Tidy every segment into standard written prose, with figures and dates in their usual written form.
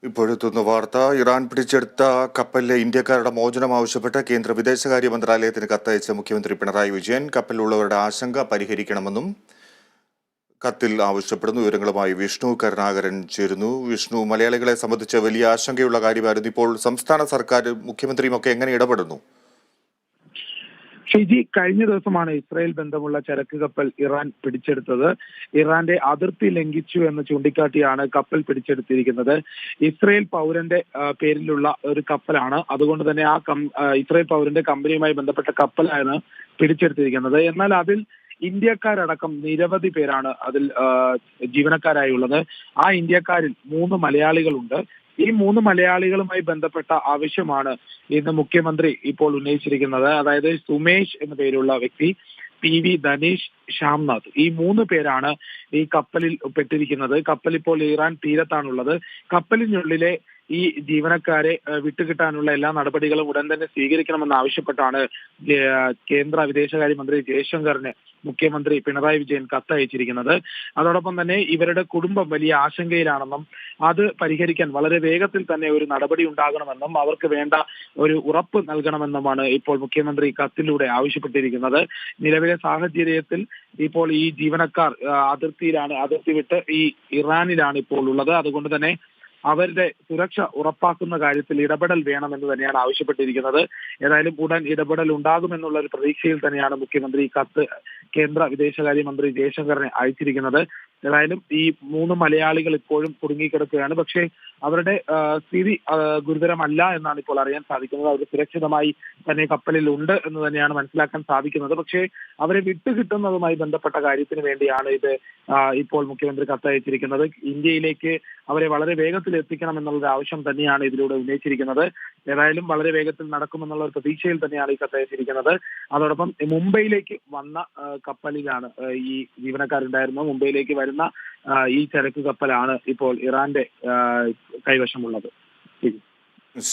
ഇപ്പോഴെത്തുന്ന വാർത്ത ഇറാൻ പിടിച്ചെടുത്ത കപ്പലിലെ ഇന്ത്യക്കാരുടെ മോചനം ആവശ്യപ്പെട്ട് കേന്ദ്ര വിദേശകാര്യ മന്ത്രാലയത്തിന് കത്തയച്ച മുഖ്യമന്ത്രി പിണറായി വിജയൻ കപ്പലിലുള്ളവരുടെ ആശങ്ക പരിഹരിക്കണമെന്നും കത്തിൽ ആവശ്യപ്പെടുന്നു. വിവരങ്ങളുമായി വിഷ്ണു കരുണാകരൻ ചേരുന്നു. വിഷ്ണു, മലയാളികളെ സംബന്ധിച്ച് വലിയ ആശങ്കയുള്ള കാര്യമായിരുന്നു. ഇപ്പോൾ സംസ്ഥാന സർക്കാർ മുഖ്യമന്ത്രിയും ഒക്കെ എങ്ങനെ ഇടപെടുന്നു? ഷെയ്ജി, കഴിഞ്ഞ ദിവസമാണ് ഇസ്രായേൽ ബന്ധമുള്ള ചരക്ക് കപ്പൽ ഇറാൻ പിടിച്ചെടുത്തത്. ഇറാന്റെ അതിർത്തി ലംഘിച്ചു എന്ന് ചൂണ്ടിക്കാട്ടിയാണ് കപ്പൽ പിടിച്ചെടുത്തിരിക്കുന്നത്. ഇസ്രായേൽ പൗരന്റെ പേരിലുള്ള ഒരു കപ്പലാണ്. അതുകൊണ്ട് തന്നെ ഇസ്രായേൽ പൗരന്റെ കമ്പനിയുമായി ബന്ധപ്പെട്ട കപ്പലാണ് പിടിച്ചെടുത്തിരിക്കുന്നത്. എന്നാൽ അതിൽ ഇന്ത്യക്കാരടക്കം നിരവധി പേരാണ് അതിൽ ജീവനക്കാരായുള്ളത്. ആ ഇന്ത്യക്കാരിൽ 3 മലയാളികളുണ്ട്. ഈ 3 മലയാളികളുമായി ബന്ധപ്പെട്ട ആവശ്യമാണ് ഇന്ന് മുഖ്യമന്ത്രി ഇപ്പോൾ ഉന്നയിച്ചിരിക്കുന്നത്. അതായത് സുമേഷ് എന്ന പേരുള്ള വ്യക്തി, PV ധനീഷ്, ശ്യാംനാഥ്, ഈ 3 പേരാണ് ഈ കപ്പലിൽ പെട്ടിരിക്കുന്നത്. കപ്പൽ ഇപ്പോൾ ഇറാൻ തീരത്താണുള്ളത്. കപ്പലിനുള്ളിലെ ഈ ജീവനക്കാരെ വിട്ടുകിട്ടാനുള്ള എല്ലാ നടപടികളും ഉടൻ തന്നെ സ്വീകരിക്കണമെന്ന് ആവശ്യപ്പെട്ടാണ് കേന്ദ്ര വിദേശകാര്യമന്ത്രി ജയശങ്കറിന് മുഖ്യമന്ത്രി പിണറായി വിജയൻ കത്തയച്ചിരിക്കുന്നത്. അതോടൊപ്പം തന്നെ ഇവരുടെ കുടുംബം വലിയ ആശങ്കയിലാണെന്നും അത് പരിഹരിക്കാൻ വളരെ വേഗത്തിൽ തന്നെ ഒരു നടപടി ഉണ്ടാകണമെന്നും അവർക്ക് വേണ്ട ഒരു ഉറപ്പ് നൽകണമെന്നുമാണ് ഇപ്പോൾ മുഖ്യമന്ത്രി കത്തിലൂടെ ആവശ്യപ്പെട്ടിരിക്കുന്നത്. നിലവിലെ സാഹചര്യത്തിൽ ഇപ്പോൾ ഈ ജീവനക്കാർ അതിർത്തി വിട്ട് ഈ ഇറാനിലാണ് ഇപ്പോൾ ഉള്ളത്. അതുകൊണ്ട് തന്നെ അവരുടെ സുരക്ഷ ഉറപ്പാക്കുന്ന കാര്യത്തിൽ ഇടപെടൽ വേണമെന്ന് തന്നെയാണ് ആവശ്യപ്പെട്ടിരിക്കുന്നത്. ഏതായാലും ഉടൻ ഇടപെടൽ ഉണ്ടാകുമെന്നുള്ള ഒരു പ്രതീക്ഷയിൽ തന്നെയാണ് മുഖ്യമന്ത്രി കത്ത് കേന്ദ്ര വിദേശകാര്യമന്ത്രി ജയശങ്കറിനെ അയച്ചിരിക്കുന്നത്. ഏതായാലും ഈ 3 മലയാളികൾ ഇപ്പോഴും കുടുങ്ങിക്കിടക്കുകയാണ്. പക്ഷേ അവരുടെ സ്ഥിതി ഗുരുതരമല്ല എന്നാണ് ഇപ്പോൾ അറിയാൻ സാധിക്കുന്നത്. അവർ സുരക്ഷിതമായി തന്നെ കപ്പലിൽ ഉണ്ട് എന്ന് തന്നെയാണ് മനസ്സിലാക്കാൻ സാധിക്കുന്നത്. പക്ഷേ അവരെ വിട്ടുകിട്ടുന്നതുമായി ബന്ധപ്പെട്ട കാര്യത്തിന് വേണ്ടിയാണ് ഇത് ഇപ്പോൾ മുഖ്യമന്ത്രി കത്തയച്ചിരിക്കുന്നത്. ഇന്ത്യയിലേക്ക് അവരെ വളരെ വേഗത്തിൽ എത്തിക്കണം എന്നുള്ള ആവശ്യം തന്നെയാണ് ഇതിലൂടെ ഉന്നയിച്ചിരിക്കുന്നത്. ഏതായാലും വളരെ വേഗത്തിൽ നടക്കുമെന്നുള്ള ഒരു പ്രതീക്ഷയിൽ തന്നെയാണ് ഈ കത്തയച്ചിരിക്കുന്നത്. അതോടൊപ്പം മുംബൈയിലേക്ക് വന്ന കപ്പലിലാണ് ഈ ജീവനക്കാരുണ്ടായിരുന്നത്. മുംബൈയിലേക്ക് വരുന്ന ഈ ചരക്ക് കപ്പലാണ് ഇപ്പോൾ ഇറാന്റെ കൈവശമുള്ളത്.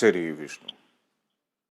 ശരി വിഷ്ണു.